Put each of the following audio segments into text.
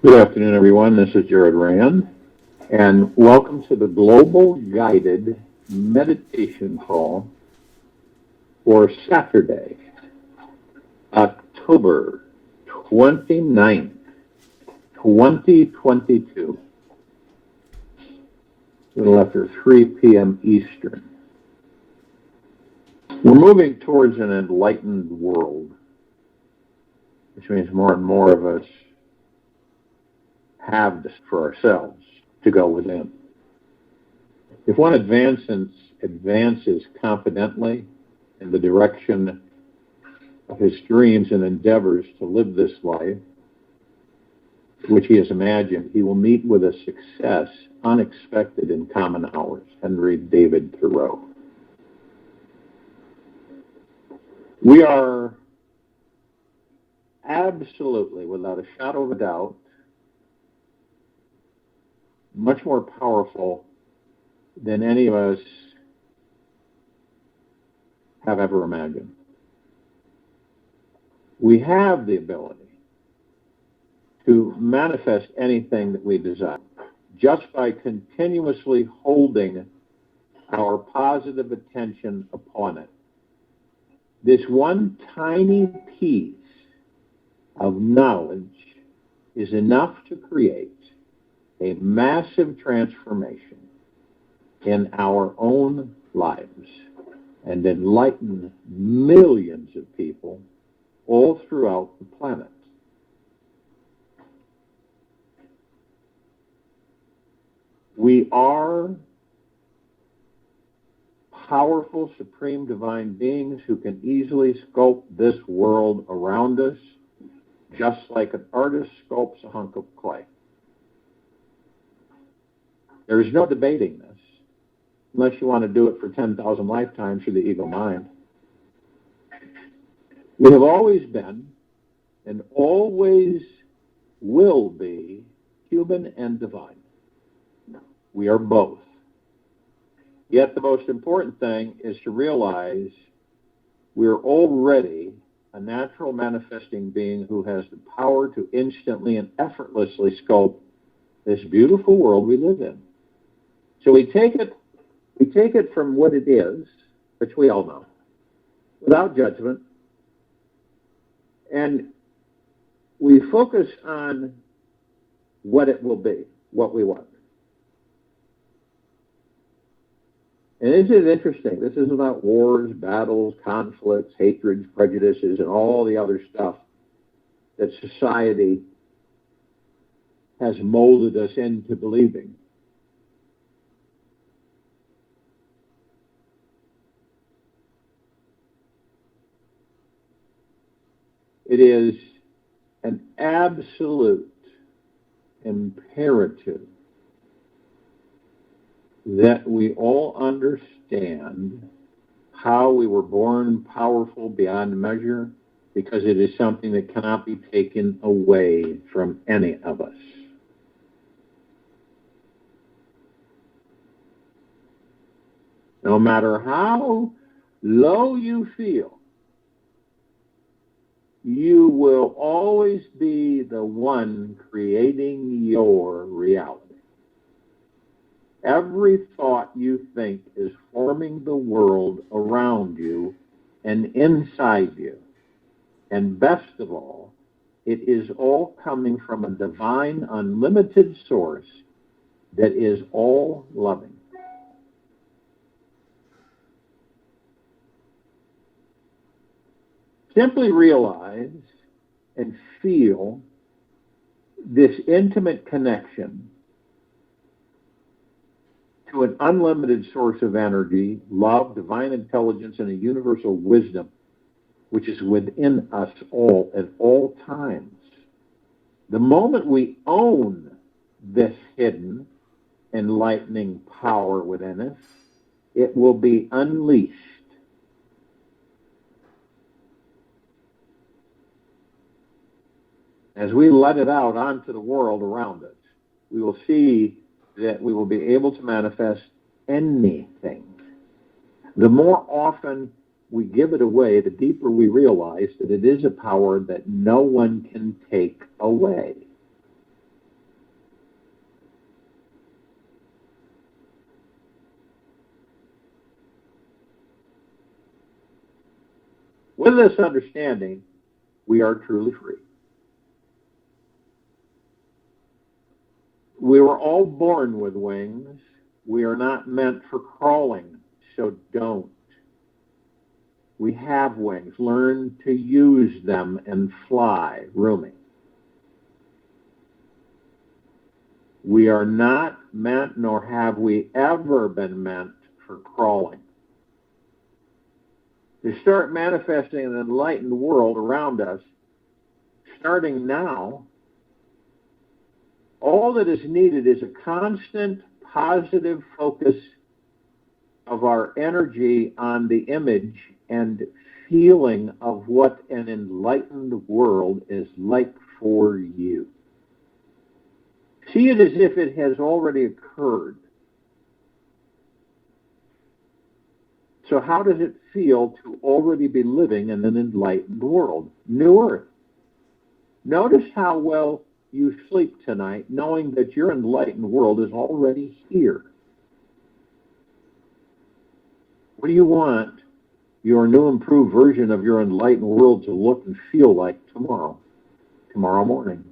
Good afternoon, everyone. This is Jared Rand, and welcome to the Global Guided Meditation Call for Saturday, October 29th, 2022, a little after 3 p.m. Eastern. We're moving towards an enlightened world, which means more and more of us have this for ourselves to go within. If one advances confidently in the direction of his dreams and endeavors to live this life, which he has imagined, he will meet with a success unexpected in common hours. Henry David Thoreau. We are absolutely, without a shadow of a doubt, much more powerful than any of us have ever imagined. We have the ability to manifest anything that we desire just by continuously holding our positive attention upon it. This one tiny piece of knowledge is enough to create a massive transformation in our own lives and enlighten millions of people all throughout the planet. We are powerful, supreme divine beings who can easily sculpt this world around us, just like an artist sculpts a hunk of clay. There is no debating this, unless you want to do it for 10,000 lifetimes through the ego mind. We have always been, and always will be, human and divine. We are both. Yet the most important thing is to realize we're already a natural manifesting being who has the power to instantly and effortlessly sculpt this beautiful world we live in. So we take it from what it is, which we all know, without judgment, and we focus on what it will be, what we want. And isn't it interesting? This is about wars, battles, conflicts, hatreds, prejudices, and all the other stuff that society has molded us into believing. It is an absolute imperative that we all understand how we were born powerful beyond measure, because it is something that cannot be taken away from any of us. No matter how low you feel, you will always be the one creating your reality. Every thought you think is forming the world around you and inside you. And best of all, it is all coming from a divine, unlimited source that is all loving. Simply realize and feel this intimate connection to an unlimited source of energy, love, divine intelligence, and a universal wisdom, which is within us all at all times. The moment we own this hidden, enlightening power within us, it will be unleashed. As we let it out onto the world around us, we will see that we will be able to manifest anything. The more often we give it away, the deeper we realize that it is a power that no one can take away. With this understanding, we are truly free. We were all born with wings. We are not meant for crawling, so don't. We have wings. Learn to use them and fly, roaming. We are not meant, nor have we ever been meant for crawling. To start manifesting an enlightened world around us, starting now, all that is needed is a constant positive focus of our energy on the image and feeling of what an enlightened world is like for you. See it as if it has already occurred. So how does it feel to already be living in an enlightened world? New Earth. Notice how well you sleep tonight, knowing that your enlightened world is already here. What do you want your new improved version of your enlightened world to look and feel like tomorrow morning?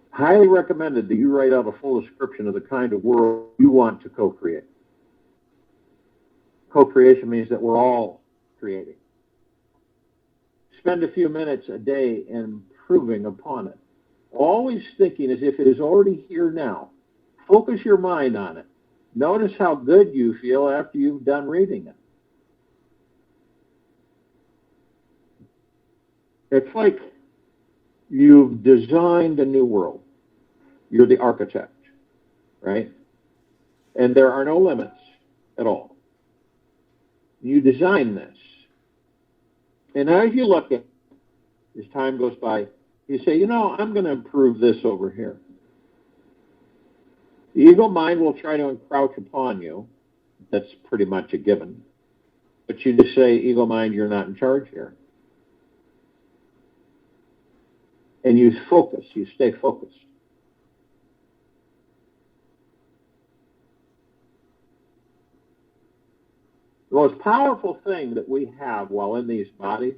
Highly recommended that you write out a full description of the kind of world you want to co-create. Co-creation means that we're all creating. Spend a few minutes a day improving upon it. Always thinking as if it is already here now. Focus your mind on it. Notice how good you feel after you've done reading it. It's like you've designed a new world. You're the architect, right? And there are no limits at all. You design this. And as you look at, as time goes by, you say, I'm going to improve this over here. The ego mind will try to encroach upon you. That's pretty much a given. But you just say, ego mind, you're not in charge here. And you focus. You stay focused. The most powerful thing that we have while in these bodies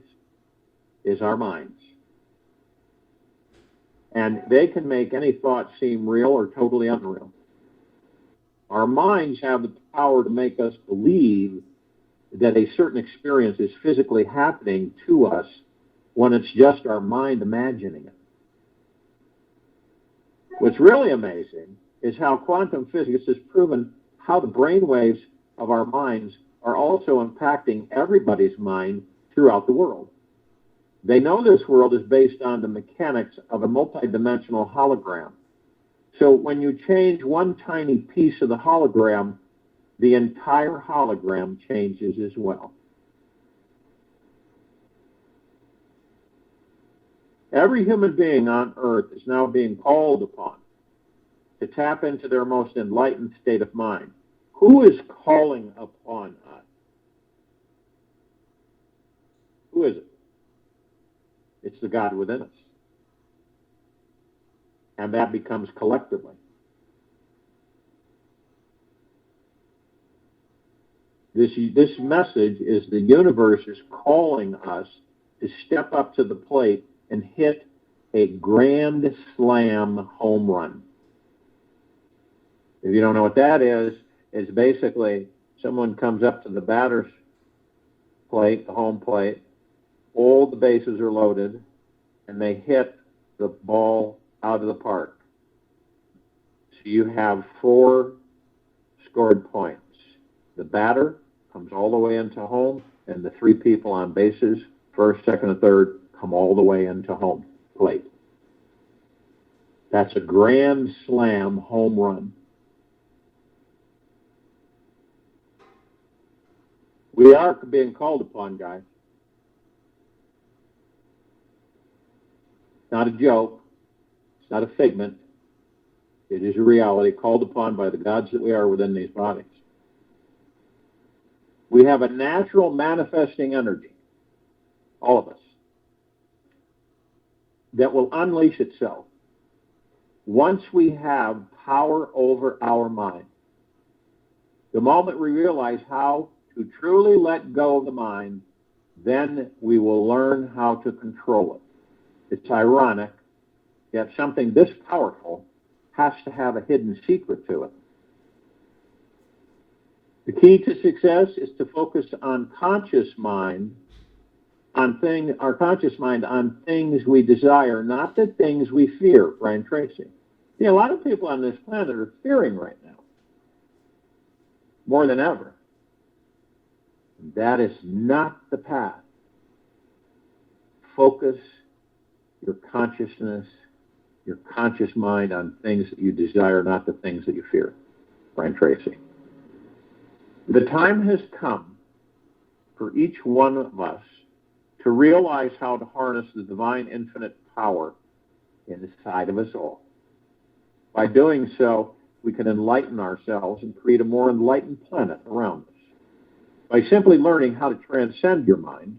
is our minds. And they can make any thought seem real or totally unreal. Our minds have the power to make us believe that a certain experience is physically happening to us when it's just our mind imagining it. What's really amazing is how quantum physics has proven how the brain waves of our minds are also impacting everybody's mind throughout the world. They know this world is based on the mechanics of a multidimensional hologram. So when you change one tiny piece of the hologram, the entire hologram changes as well. Every human being on Earth is now being called upon to tap into their most enlightened state of mind. Who is calling upon us? Who is it? It's the God within us. And that becomes collectively. This message is the universe is calling us to step up to the plate and hit a grand slam home run. If you don't know what that is, it's basically someone comes up to the batter's plate, the home plate, all the bases are loaded, and they hit the ball out of the park. So you have 4 scored points. The batter comes all the way into home, and the 3 people on bases, first, second, and third, come all the way into home plate. That's a grand slam home run. We are being called upon, guys. It's not a joke. It's not a figment. It is a reality called upon by the gods that we are within these bodies. We have a natural manifesting energy, all of us, that will unleash itself once we have power over our mind. The moment we realize how to truly let go of the mind, then we will learn how to control it. It's ironic, yet something this powerful has to have a hidden secret to it. The key to success is to focus on our conscious mind on things we desire, not the things we fear, Brian Tracy. A lot of people on this planet are fearing right now, more than ever. That is not the path. Focus your consciousness, your conscious mind on things that you desire, not the things that you fear. Brian Tracy. The time has come for each one of us to realize how to harness the divine infinite power inside of us all. By doing so, we can enlighten ourselves and create a more enlightened planet around us. By simply learning how to transcend your mind,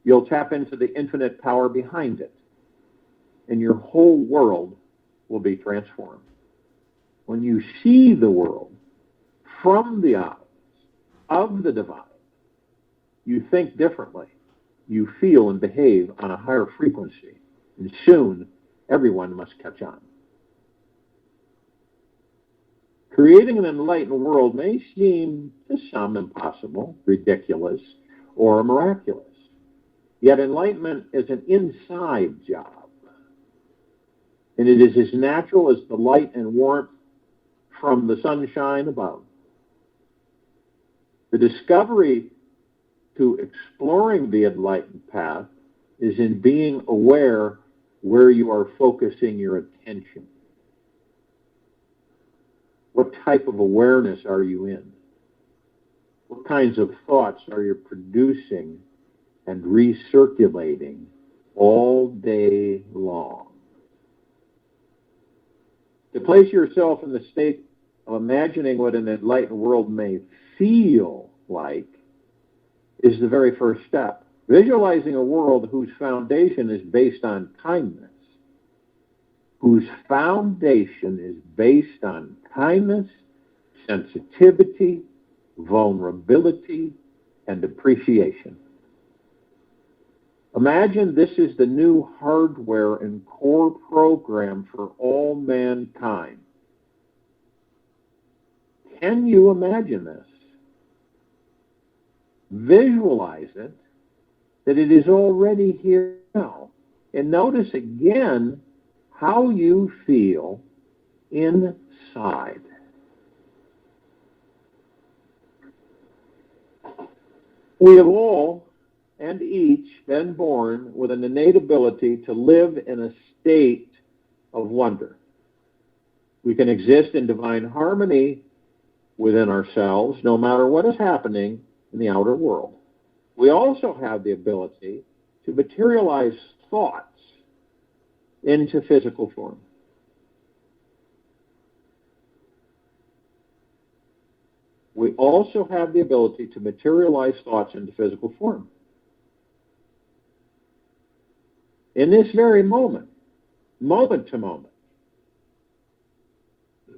you'll tap into the infinite power behind it, and your whole world will be transformed. When you see the world from the eyes of the divine, you think differently. You feel and behave on a higher frequency, and soon everyone must catch on. Creating an enlightened world may seem to some impossible, ridiculous, or miraculous. Yet enlightenment is an inside job, and it is as natural as the light and warmth from the sunshine above. The discovery to exploring the enlightened path is in being aware where you are focusing your attention. What type of awareness are you in? What kinds of thoughts are you producing and recirculating all day long? To place yourself in the state of imagining what an enlightened world may feel like is the very first step. Visualizing a world whose foundation is based on kindness, sensitivity, vulnerability, and appreciation. Imagine this is the new hardware and core program for all mankind. Can you imagine this? Visualize it, that it is already here now. And notice again how you feel inside. We have all and each been born with an innate ability to live in a state of wonder. We can exist in divine harmony within ourselves, no matter what is happening in the outer world. We also have the ability to materialize thoughts into physical form. We also have the ability to materialize thoughts into physical form. In this very moment, moment to moment.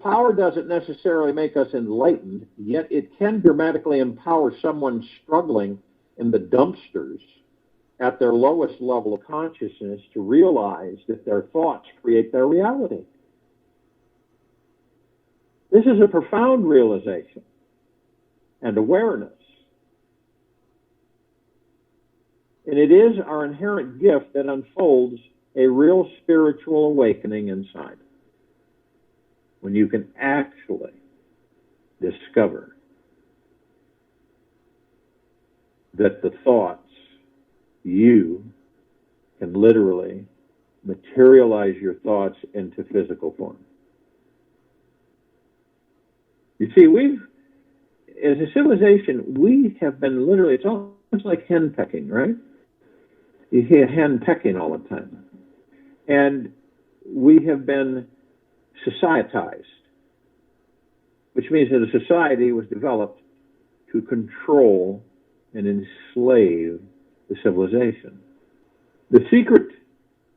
Power doesn't necessarily make us enlightened, yet it can dramatically empower someone struggling in the dumpsters at their lowest level of consciousness to realize that their thoughts create their reality. This is a profound realization and awareness. And it is our inherent gift that unfolds a real spiritual awakening inside. When you can actually discover that the thoughts, you can literally materialize your thoughts into physical form. You see, as a civilization, we have been literally, it's almost like hen pecking, right? You hear hen pecking all the time. And we have been societized, which means that a society was developed to control and enslave the civilization. The secret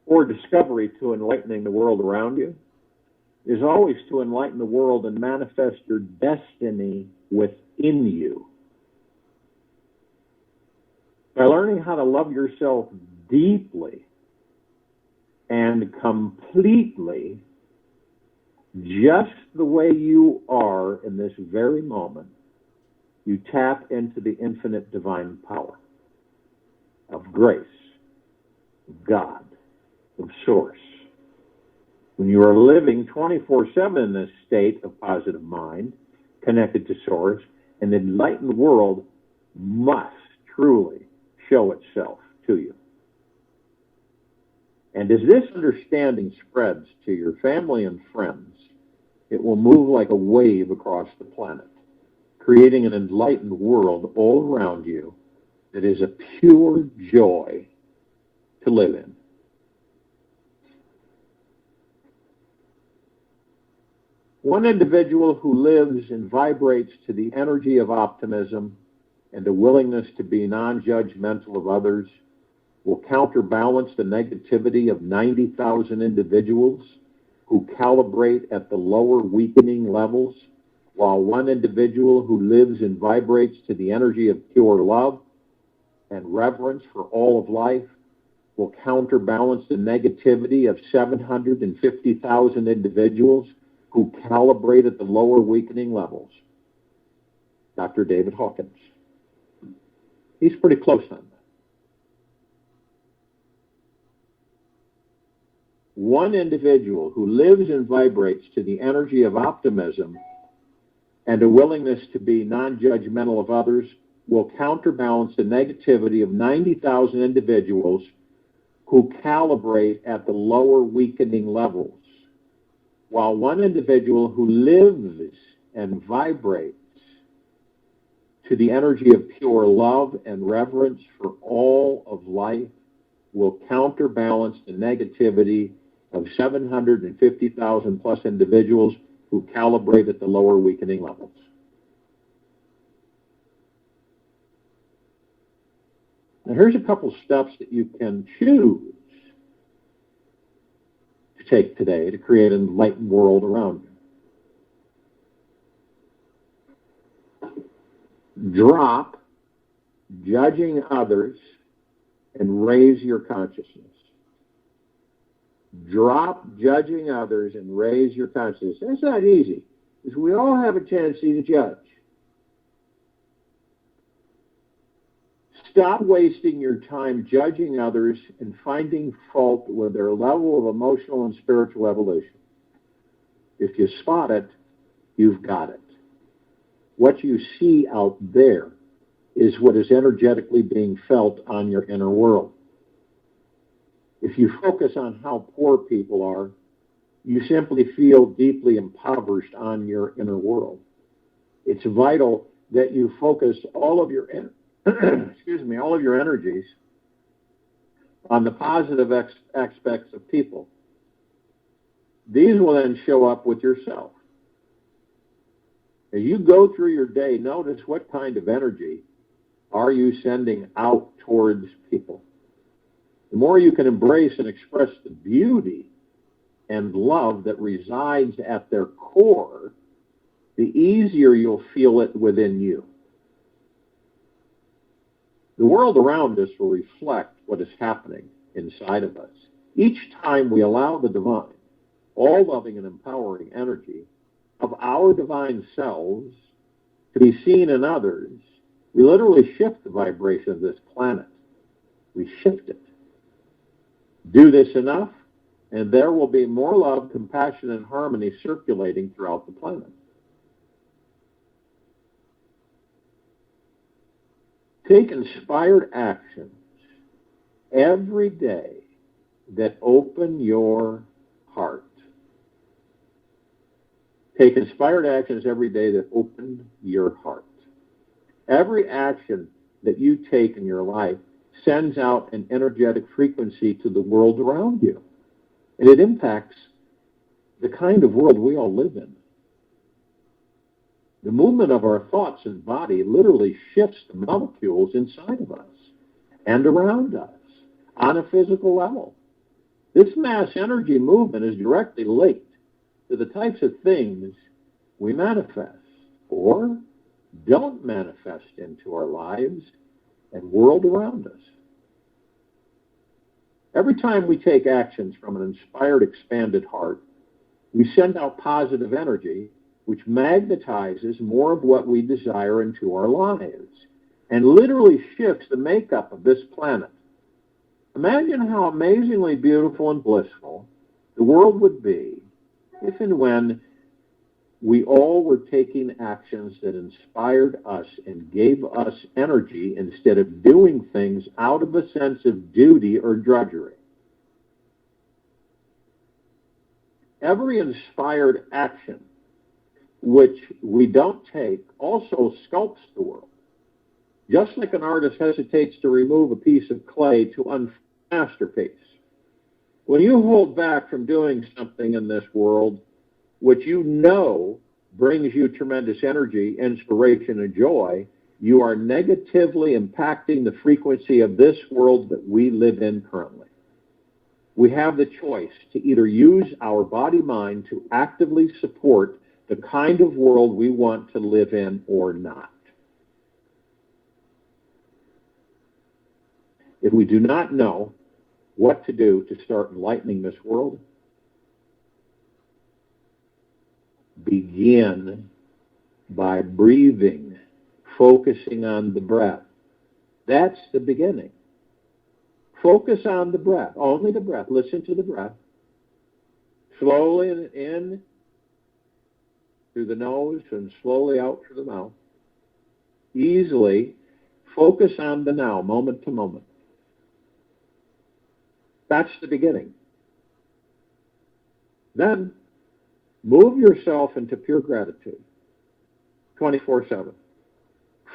or discovery to enlightening the world around you is always to enlighten the world and manifest your destiny within you. By learning how to love yourself deeply and completely, just the way you are in this very moment, you tap into the infinite divine power of grace, of God, of Source. When you are living 24/7 in this state of positive mind, connected to Source, an enlightened world must truly show itself to you. And as this understanding spreads to your family and friends, it will move like a wave across the planet, creating an enlightened world all around you that is a pure joy to live in. One individual who lives and vibrates to the energy of optimism and a willingness to be non-judgmental of others will counterbalance the negativity of 90,000 individuals who calibrate at the lower weakening levels, while one individual who lives and vibrates to the energy of pure love and reverence for all of life will counterbalance the negativity of 750,000 individuals who calibrate at the lower weakening levels. Dr. David Hawkins. He's pretty close on that. One individual who lives and vibrates to the energy of optimism and a willingness to be non-judgmental of others will counterbalance the negativity of 90,000 individuals who calibrate at the lower weakening levels, while one individual who lives and vibrates to the energy of pure love and reverence for all of life will counterbalance the negativity of 750,000 plus individuals who calibrate at the lower weakening levels. Now here's a couple steps that you can choose to take today to create an enlightened world around you. Drop judging others and raise your consciousness. Drop judging others and raise your consciousness. That's not easy, because we all have a tendency to judge. Stop wasting your time judging others and finding fault with their level of emotional and spiritual evolution. If you spot it, you've got it. What you see out there is what is energetically being felt on your inner world. If you focus on how poor people are, you simply feel deeply impoverished on your inner world. It's vital that you focus all of your all of your energies on the positive aspects of people. These will then show up with yourself. As you go through your day, notice what kind of energy are you sending out towards people. The more you can embrace and express the beauty and love that resides at their core, the easier you'll feel it within you. The world around us will reflect what is happening inside of us. Each time we allow the divine, all-loving and empowering energy of our divine selves to be seen in others, we literally shift the vibration of this planet. We shift it. Do this enough, and there will be more love, compassion, and harmony circulating throughout the planet. Take inspired actions every day that open your heart. Take inspired actions every day that open your heart. Every action that you take in your life sends out an energetic frequency to the world around you. And it impacts the kind of world we all live in. The movement of our thoughts and body literally shifts the molecules inside of us and around us on a physical level. This mass energy movement is directly linked to the types of things we manifest or don't manifest into our lives and world around us. Every time we take actions from an inspired, expanded heart, we send out positive energy, which magnetizes more of what we desire into our lives and literally shifts the makeup of this planet. Imagine how amazingly beautiful and blissful the world would be if and when we all were taking actions that inspired us and gave us energy instead of doing things out of a sense of duty or drudgery. Every inspired action which we don't take also sculpts the world. Just like an artist hesitates to remove a piece of clay to unfold a masterpiece. When you hold back from doing something in this world which you know brings you tremendous energy, inspiration, and joy, you are negatively impacting the frequency of this world that we live in currently. We have the choice to either use our body-mind to actively support the kind of world we want to live in or not. If we do not know what to do to start enlightening this world, begin by breathing, focusing on the breath. That's the beginning. Focus on the breath, only the breath. Listen to the breath. Slowly in through the nose and slowly out through the mouth. Easily focus on the now, moment to moment. That's the beginning. Then move yourself into pure gratitude, 24/7.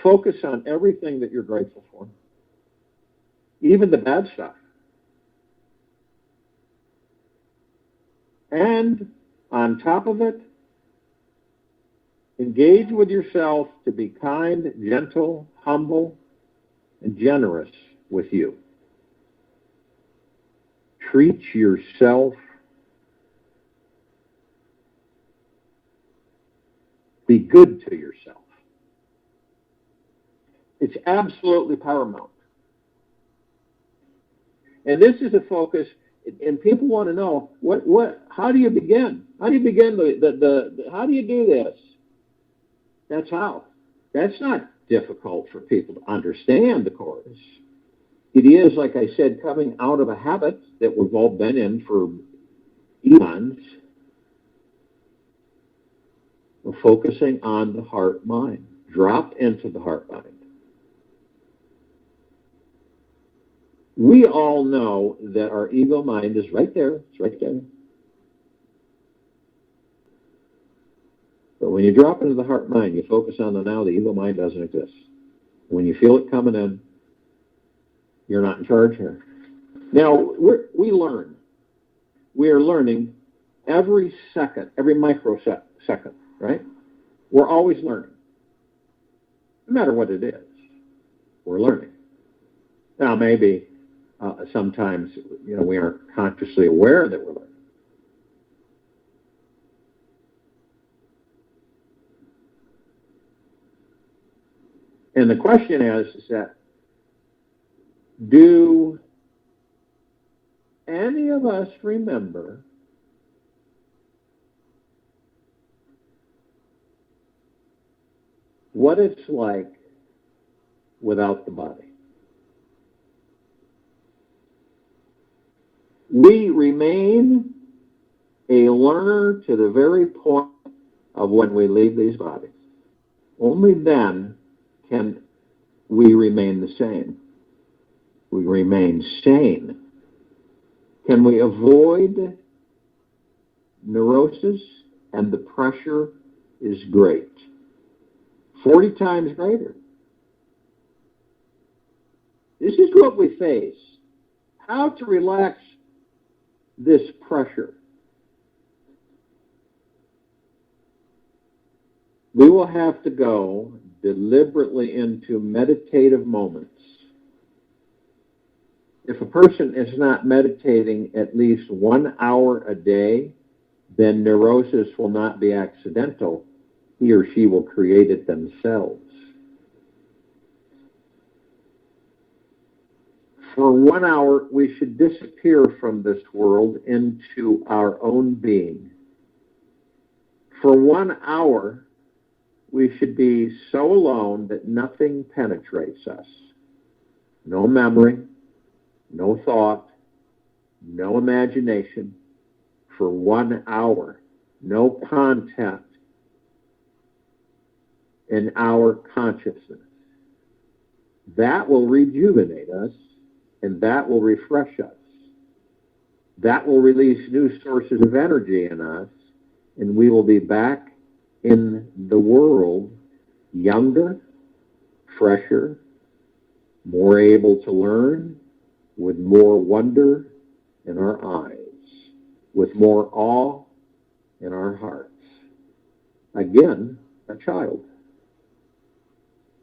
Focus on everything that you're grateful for, even the bad stuff. And on top of it, engage with yourself to be kind, gentle, humble, and generous with you. Treat yourself. Be good to yourself. It's absolutely paramount. And this is a focus, and people want to know, how do you begin? How do you begin how do you do this? That's how. That's not difficult for people to understand, of course. It is, like I said, coming out of a habit that we've all been in for eons. We're focusing on the heart-mind. Drop into the heart-mind. We all know that our ego mind is right there. It's right there. But when you drop into the heart-mind, you focus on the now, the ego mind doesn't exist. When you feel it coming in, you're not in charge here. Now, we learn. We are learning every second, every microsecond, right? We're always learning. No matter what it is, we're learning. Now, maybe sometimes, we aren't consciously aware that we're learning. And the question is that, do any of us remember what it's like without the body? We remain a learner to the very point of when we leave these bodies. Only then can we remain the same. We remain sane. Can we avoid neurosis? And the pressure is great. 40 times greater. This is what we face. How to relax this pressure. We will have to go deliberately into meditative moments. If a person is not meditating at least 1 hour a day, then neurosis will not be accidental. He or she will create it themselves. For 1 hour, we should disappear from this world into our own being. For 1 hour, we should be so alone that nothing penetrates us. No memory, no thought, no imagination. For 1 hour, no content in our consciousness. That will rejuvenate us, and that will refresh us. That will release new sources of energy in us, and we will be back in the world younger, fresher, more able to learn, with more wonder in our eyes, with more awe in our hearts. Again, a child.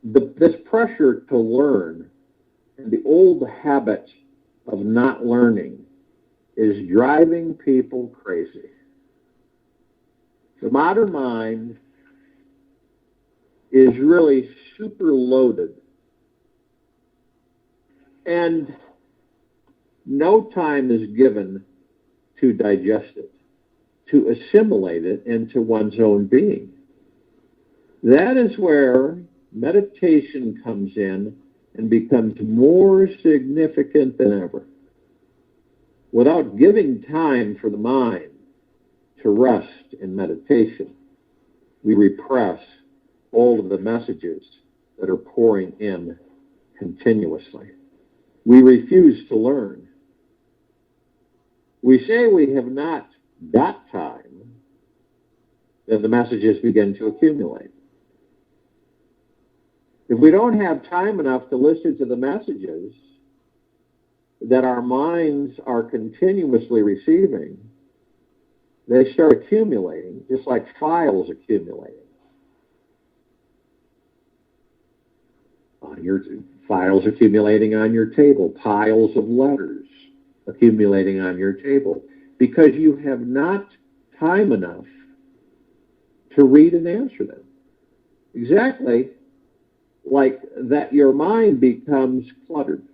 This pressure to learn and the old habit of not learning is driving people crazy. The modern mind is really super loaded, and no time is given to digest it, to assimilate it into one's own being. That is where meditation comes in and becomes more significant than ever. Without giving time for the mind to rest in meditation, we repress all of the messages that are pouring in continuously. We refuse to learn. We say we have not got time, then the messages begin to accumulate. If we don't have time enough to listen to the messages that our minds are continuously receiving, they start accumulating, just like files accumulating. Your files accumulating on your table, piles of letters accumulating on your table, because you have not time enough to read and answer them. Exactly like that, your mind becomes cluttered.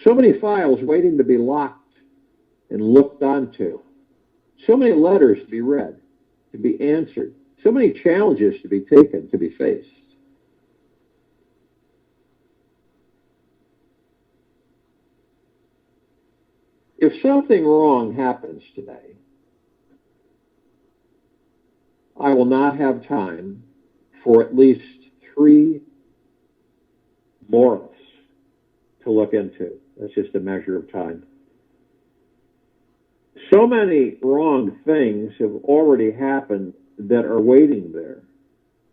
So many files waiting to be locked and looked onto. So many letters to be read, to be answered. So many challenges to be taken, to be faced. If something wrong happens today, I will not have time for at least 3 morals to look into. That's just a measure of time. So many wrong things have already happened that are waiting there.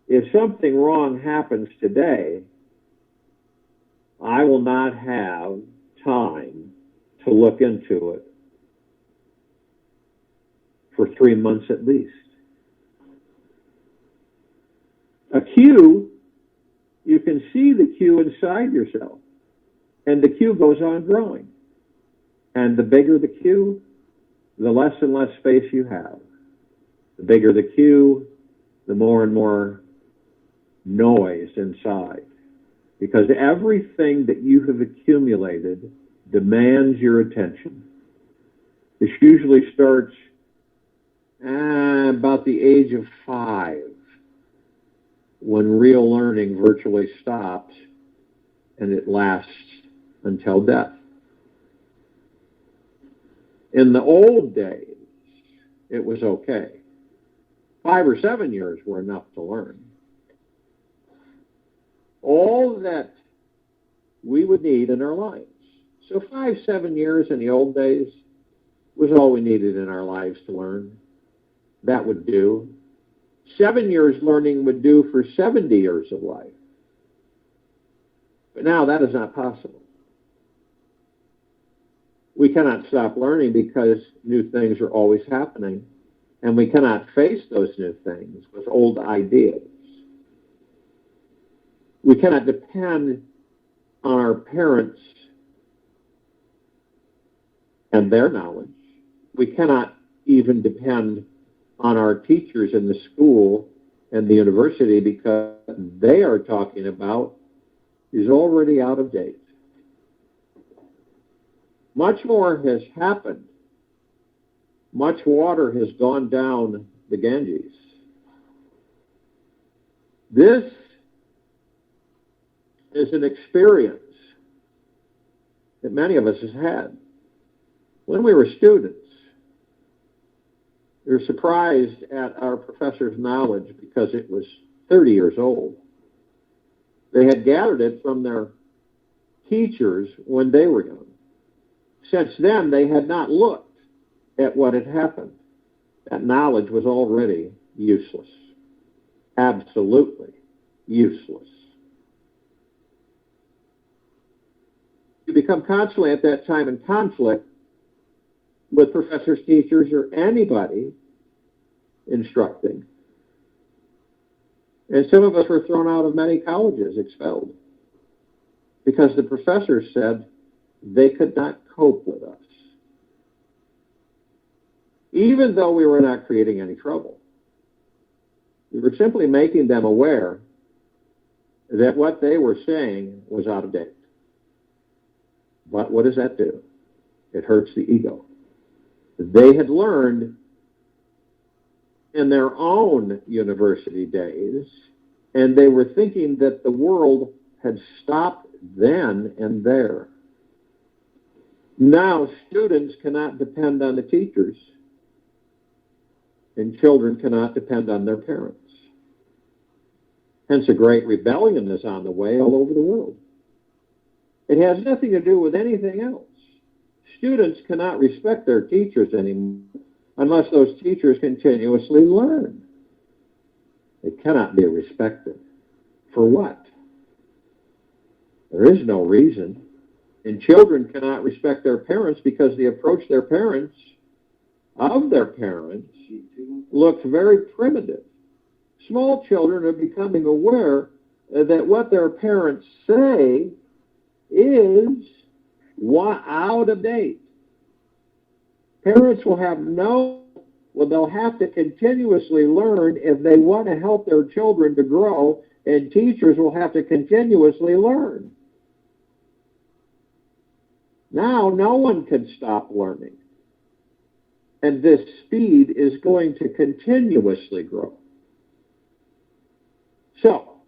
If something wrong happens today, I will not have time to look into it for 3 months at least. A cue, you can see the cue inside yourself, and the cue goes on growing. And the bigger the cue, the less and less space you have. The bigger the cue, the more and more noise inside. Because everything that you have accumulated demands your attention. This usually starts about the age of 5, when real learning virtually stops, and it lasts until death. In the old days, it was okay. 5 or 7 years were enough to learn. All that we would need in our lives. So 5, 7 years in the old days was all we needed in our lives to learn. That would do. 7 years learning would do for 70 years of life. But now that is not possible. We cannot stop learning because new things are always happening, and we cannot face those new things with old ideas. We cannot depend on our parents and their knowledge. We cannot even depend on our teachers in the school and the university, because they are talking about is already out of date. Much more has happened. Much water has gone down the Ganges. This is an experience that many of us have had. When we were students, we were surprised at our professor's knowledge because it was 30 years old. They had gathered it from their teachers when they were young. Since then, they had not looked at what had happened. That knowledge was already useless. Absolutely useless. You become constantly at that time in conflict with professors, teachers, or anybody instructing. And some of us were thrown out of many colleges, expelled, because the professors said they could not cope with us, even though we were not creating any trouble. We were simply making them aware that what they were saying was out of date. But what does that do? It hurts the ego. They had learned in their own university days, and they were thinking that the world had stopped then and there. Now students cannot depend on the teachers, and children cannot depend on their parents. Hence a great rebellion is on the way all over the world. It has nothing to do with anything else. Students cannot respect their teachers anymore unless those teachers continuously learn. They cannot be respected. For what? There is no reason. And children cannot respect their parents because the approach their parents looks very primitive. Small children are becoming aware that what their parents say is out of date. Parents will they'll have to continuously learn if they want to help their children to grow, and teachers will have to continuously learn. Now, no one can stop learning. And this speed is going to continuously grow. So,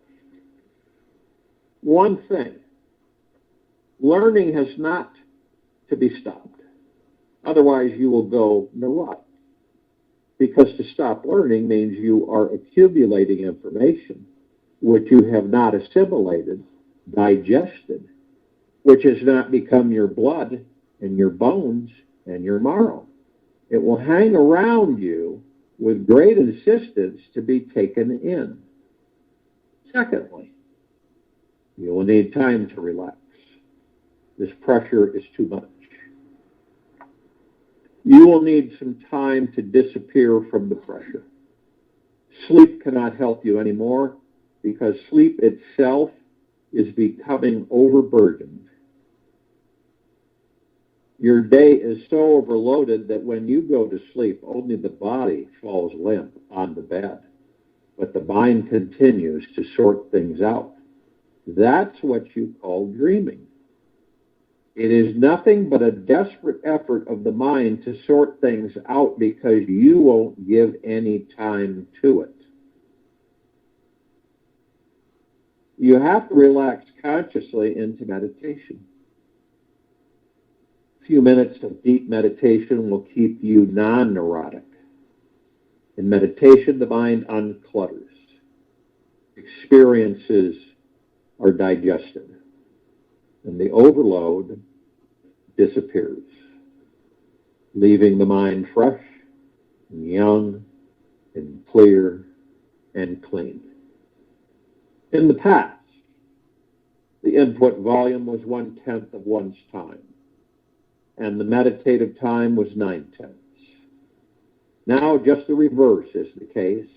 one thing, learning has not to be stopped. Otherwise, you will go neurotic. Because to stop learning means you are accumulating information which you have not assimilated, digested, which has not become your blood and your bones and your marrow. It will hang around you with great insistence to be taken in. Secondly, you will need time to relax. This pressure is too much. You will need some time to disappear from the pressure. Sleep cannot help you anymore because sleep itself is becoming overburdened. Your day is so overloaded that when you go to sleep, only the body falls limp on the bed, but the mind continues to sort things out. That's what you call dreaming. It is nothing but a desperate effort of the mind to sort things out because you won't give any time to it. You have to relax consciously into meditation. A few minutes of deep meditation will keep you non-neurotic. In meditation, the mind unclutters. Experiences are digested. And the overload disappears, leaving the mind fresh and young and clear and clean. In the past, the input volume was 1/10 of one's time, and the meditative time was 9/10. Now just the reverse is the case.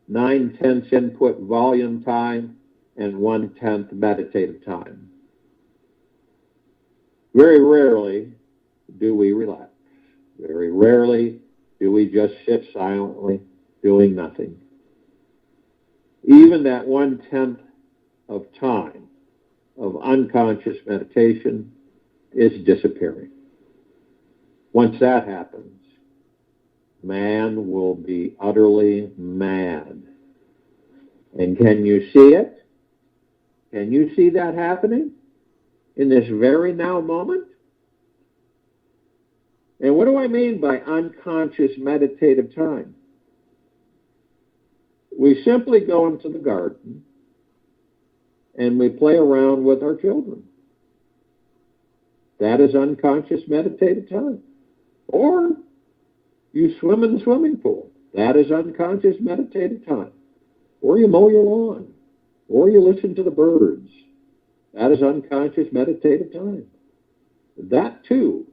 9/10 input volume time and 1/10 meditative time. Very rarely do we relax. Very rarely do we just sit silently doing nothing. Even that 1/10 of time of unconscious meditation is disappearing. Once that happens, man will be utterly mad. And can you see it? Can you see that happening in this very now moment? And what do I mean by unconscious meditative time? We simply go into the garden and we play around with our children. That is unconscious meditative time. Or you swim in the swimming pool. That is unconscious meditative time. Or you mow your lawn. Or you listen to the birds. That is unconscious meditative time. That too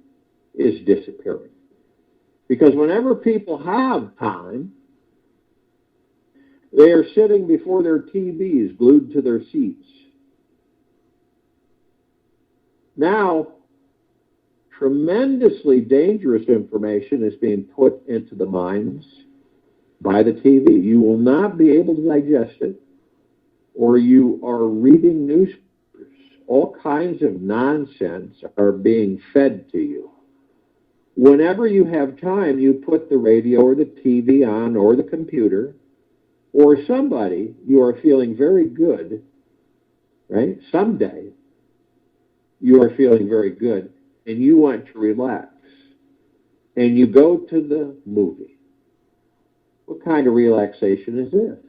is disappearing. Because whenever people have time, they are sitting before their TVs, glued to their seats. Now, tremendously dangerous information is being put into the minds by the TV. You will not be able to digest it, or you are reading newspapers. All kinds of nonsense are being fed to you. Whenever you have time, you put the radio or the TV on, or the computer, or somebody you are feeling very good, right? Someday you are feeling very good and you want to relax, and you go to the movie. What kind of relaxation is this?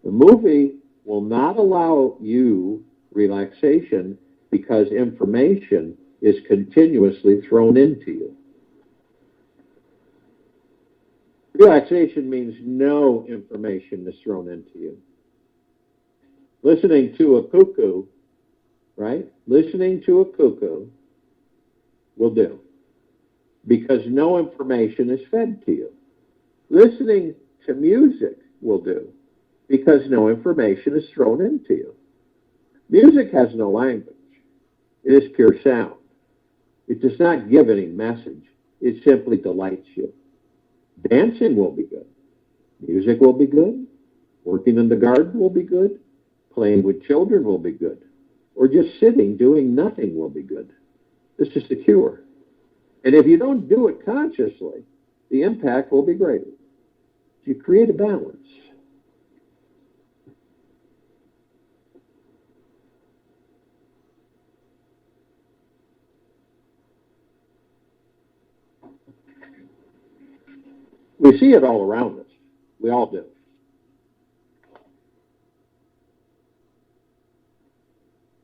The movie will not allow you relaxation because information is continuously thrown into you. Relaxation means no information is thrown into you. Listening to a cuckoo, right? Listening to a cuckoo will do, because no information is fed to you. Listening to music will do, because no information is thrown into you. Music has no language. It is pure sound. It does not give any message. It simply delights you. Dancing will be good. Music will be good. Working in the garden will be good. Playing with children will be good. Or just sitting doing nothing will be good. This is the cure. And if you don't do it consciously, the impact will be greater. You create a balance. We see it all around us. We all do.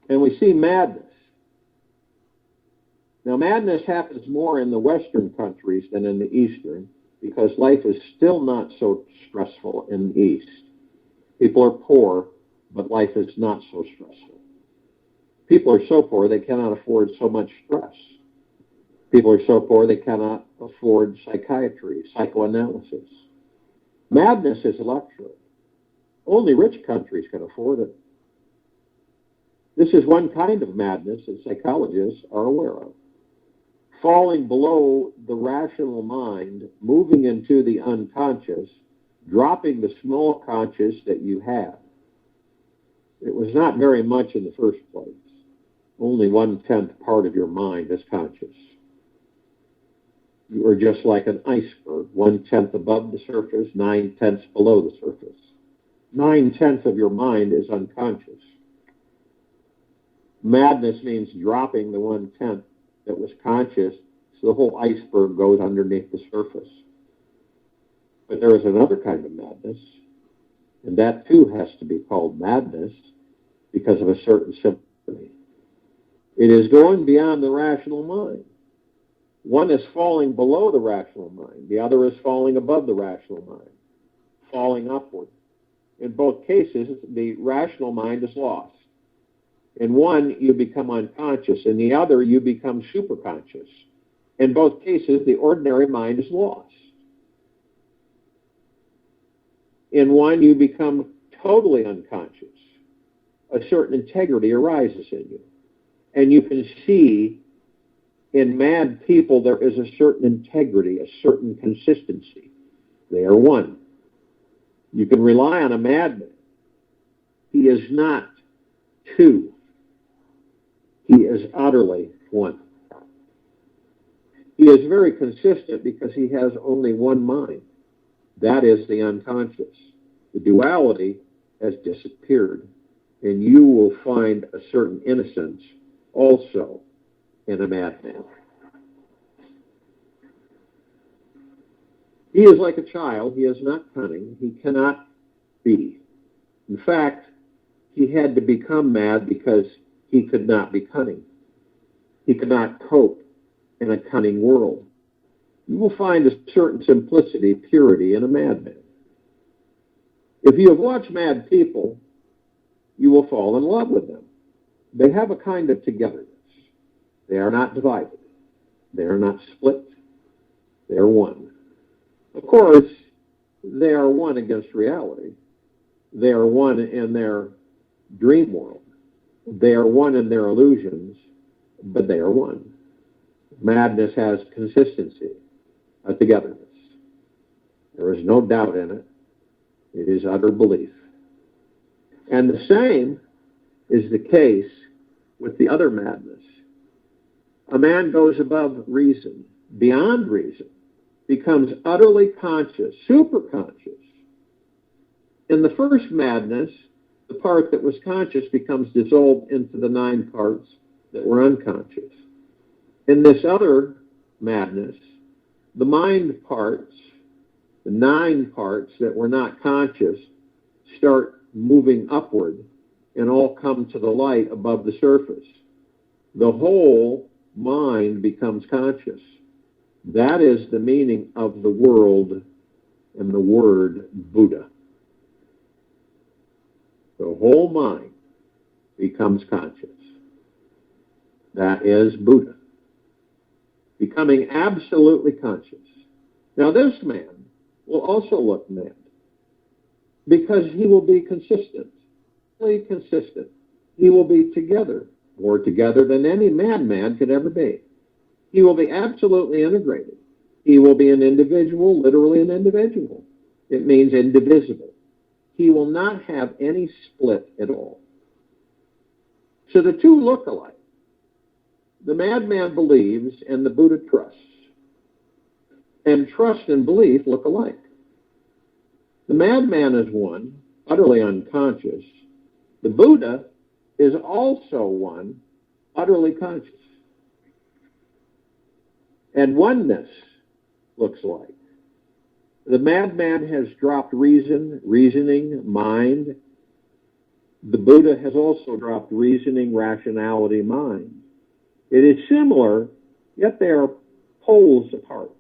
And we see madness. Now, madness happens more in the Western countries than in the Eastern, because life is still not so stressful in the East. People are poor, but life is not so stressful. People are so poor they cannot afford so much stress. People are so poor they cannot afford psychiatry, psychoanalysis. Madness is a luxury. Only rich countries can afford it. This is one kind of madness that psychologists are aware of. Falling below the rational mind, moving into the unconscious, dropping the small conscious that you have. It was not very much in the first place. Only 1/10 part of your mind is conscious. You are just like an iceberg, 1/10 above the surface, 9/10 below the surface. 9/10 of your mind is unconscious. Madness means dropping the 1/10 that was conscious, so the whole iceberg goes underneath the surface. But there is another kind of madness, and that too has to be called madness because of a certain sympathy. It is going beyond the rational mind. One is falling below the rational mind. The other is falling above the rational mind, falling upward. In both cases, the rational mind is lost. In one, you become unconscious. In the other, you become superconscious. In both cases, the ordinary mind is lost. In one, you become totally unconscious. A certain integrity arises in you. And you can see in mad people there is a certain integrity, a certain consistency. They are one. You can rely on a madman. He is not two. He is utterly one. He is very consistent because he has only one mind. That is the unconscious. The duality has disappeared, and you will find a certain innocence also in a madman. He is like a child. He is not cunning. He cannot be. In fact, he had to become mad because he could not be cunning. He could not cope in a cunning world. You will find a certain simplicity, purity in a madman. If you have watched mad people, you will fall in love with them. They have a kind of togetherness. They are not divided. They are not split. They are one. Of course, they are one against reality. They are one in their dream world. They are one in their illusions, but they are one. Madness has consistency, a togetherness. There is no doubt in it. It is utter belief. And the same is the case with the other madness. A man goes above reason, beyond reason, becomes utterly conscious, super conscious. In the first madness, the part that was conscious becomes dissolved into the 9 parts that were unconscious. In this other madness, the mind parts, the 9 parts that were not conscious, start moving upward and all come to the light above the surface. The whole mind becomes conscious. That is the meaning of the world and the word Buddha. The whole mind becomes conscious. That is Buddha. Becoming absolutely conscious. Now this man will also look mad because he will be consistent. He will be together, more together than any madman could ever be. He will be absolutely integrated. He will be an individual, literally an individual. It means indivisible. He will not have any split at all. So the two look alike. The madman believes and the Buddha trusts. And trust and belief look alike. The madman is one, utterly unconscious. The Buddha is also one, utterly conscious. And oneness looks like. The madman has dropped reasoning, mind. The Buddha has also dropped reasoning, rationality, mind. It is similar, yet they are poles apart.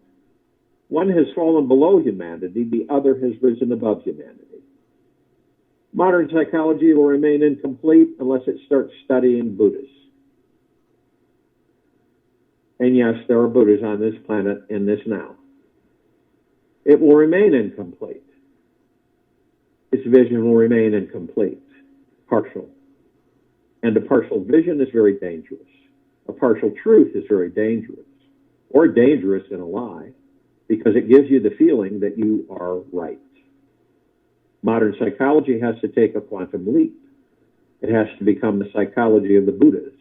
One has fallen below humanity, the other has risen above humanity. Modern psychology will remain incomplete unless it starts studying Buddhas. And yes, there are Buddhas on this planet in this now. It will remain incomplete. Its vision will remain incomplete, partial. And a partial vision is very dangerous. A partial truth is very dangerous, or dangerous in a lie, because it gives you the feeling that you are right. Modern psychology has to take a quantum leap. It has to become the psychology of the Buddhas.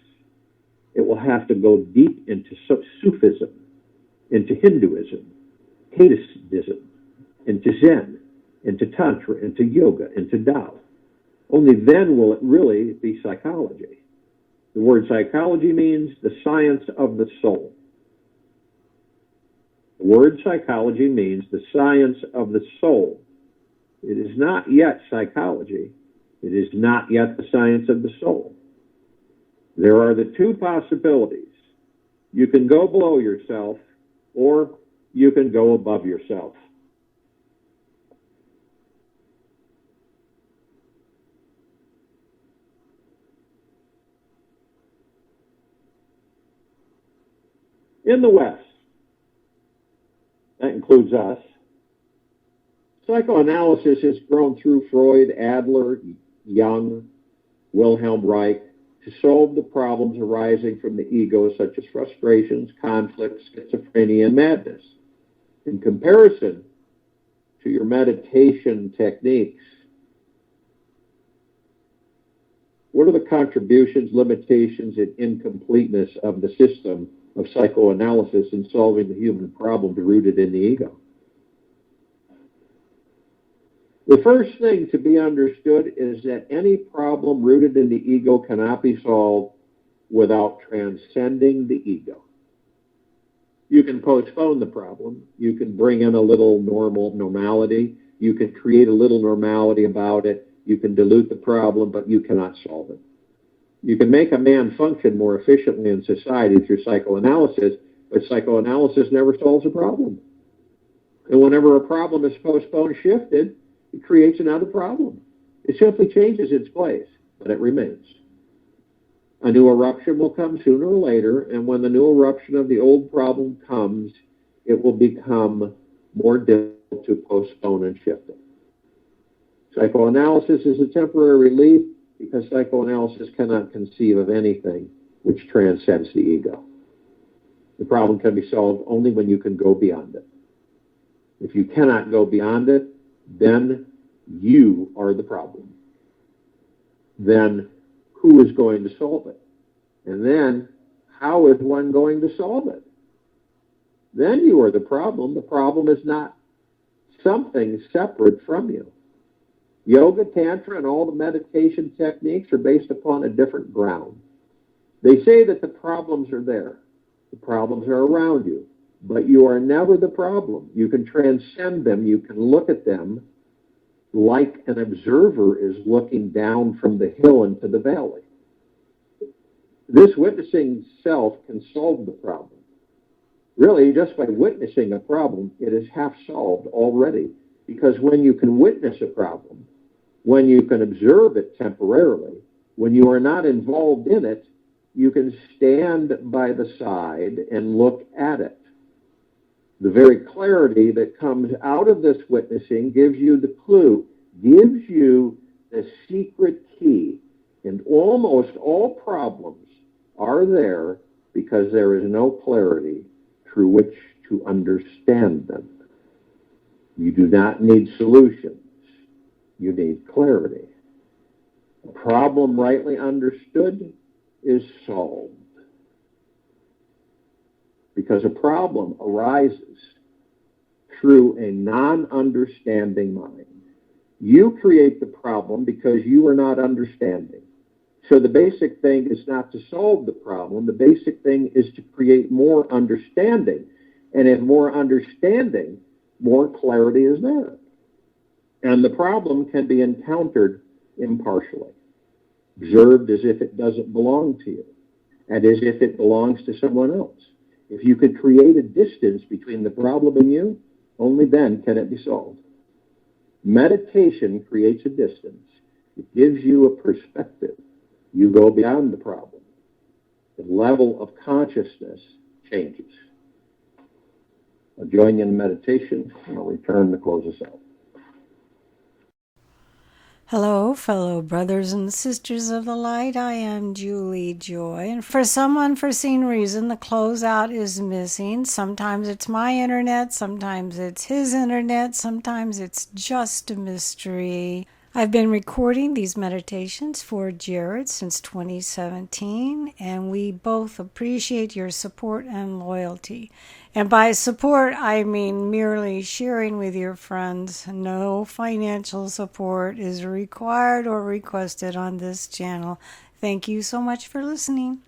It will have to go deep into Sufism, into Hinduism, Taoism, into Zen, into Tantra, into Yoga, into Tao. Only then will it really be psychology. The word psychology means the science of the soul. The word psychology means the science of the soul. It is not yet psychology. It is not yet the science of the soul. There are the two possibilities. You can go below yourself, or you can go above yourself. In the West, that includes us, psychoanalysis has grown through Freud, Adler, Jung, Wilhelm Reich to solve the problems arising from the ego, such as frustrations, conflicts, schizophrenia, and madness. In comparison to your meditation techniques, what are the contributions, limitations, and incompleteness of the system of psychoanalysis in solving the human problems rooted in the ego. The first thing to be understood is that any problem rooted in the ego cannot be solved without transcending the ego. You can postpone the problem. You can bring in a little normality. You can create a little normality about it. You can dilute the problem, but you cannot solve it. You can make a man function more efficiently in society through psychoanalysis, but psychoanalysis never solves a problem. And whenever a problem is postponed, shifted, it creates another problem. It simply changes its place, but it remains. A new eruption will come sooner or later, and when the new eruption of the old problem comes, it will become more difficult to postpone and shift it. Psychoanalysis is a temporary relief because psychoanalysis cannot conceive of anything which transcends the ego. The problem can be solved only when you can go beyond it. If you cannot go beyond it, then you are the problem. Then who is going to solve it? And then how is one going to solve it? Then you are the problem. The problem is not something separate from you. Yoga, Tantra, and all the meditation techniques are based upon a different ground. They say that the problems are there. The problems are around you. But you are never the problem. You can transcend them. You can look at them like an observer is looking down from the hill into the valley. This witnessing self can solve the problem. Really, just by witnessing a problem, it is half solved already. Because when you can witness a problem, when you can observe it temporarily, when you are not involved in it, you can stand by the side and look at it. The very clarity that comes out of this witnessing gives you the clue, gives you the secret key. And almost all problems are there because there is no clarity through which to understand them. You do not need solutions. You need clarity. A problem rightly understood is solved. Because a problem arises through a non-understanding mind. You create the problem because you are not understanding. So the basic thing is not to solve the problem. The basic thing is to create more understanding. And in more understanding, more clarity is there. And the problem can be encountered impartially, observed as if it doesn't belong to you, and as if it belongs to someone else. If you could create a distance between the problem and you, only then can it be solved. Meditation creates a distance. It gives you a perspective. You go beyond the problem. The level of consciousness changes. I'll join you in meditation, and I'll return to close us out. Hello, fellow brothers and sisters of the light. I am Julie Joy, and for some unforeseen reason, the closeout is missing. Sometimes it's my internet, sometimes it's his internet, sometimes it's just a mystery. I've been recording these meditations for Jared since 2017, and we both appreciate your support and loyalty. And by support, I mean merely sharing with your friends. No financial support is required or requested on this channel. Thank you so much for listening.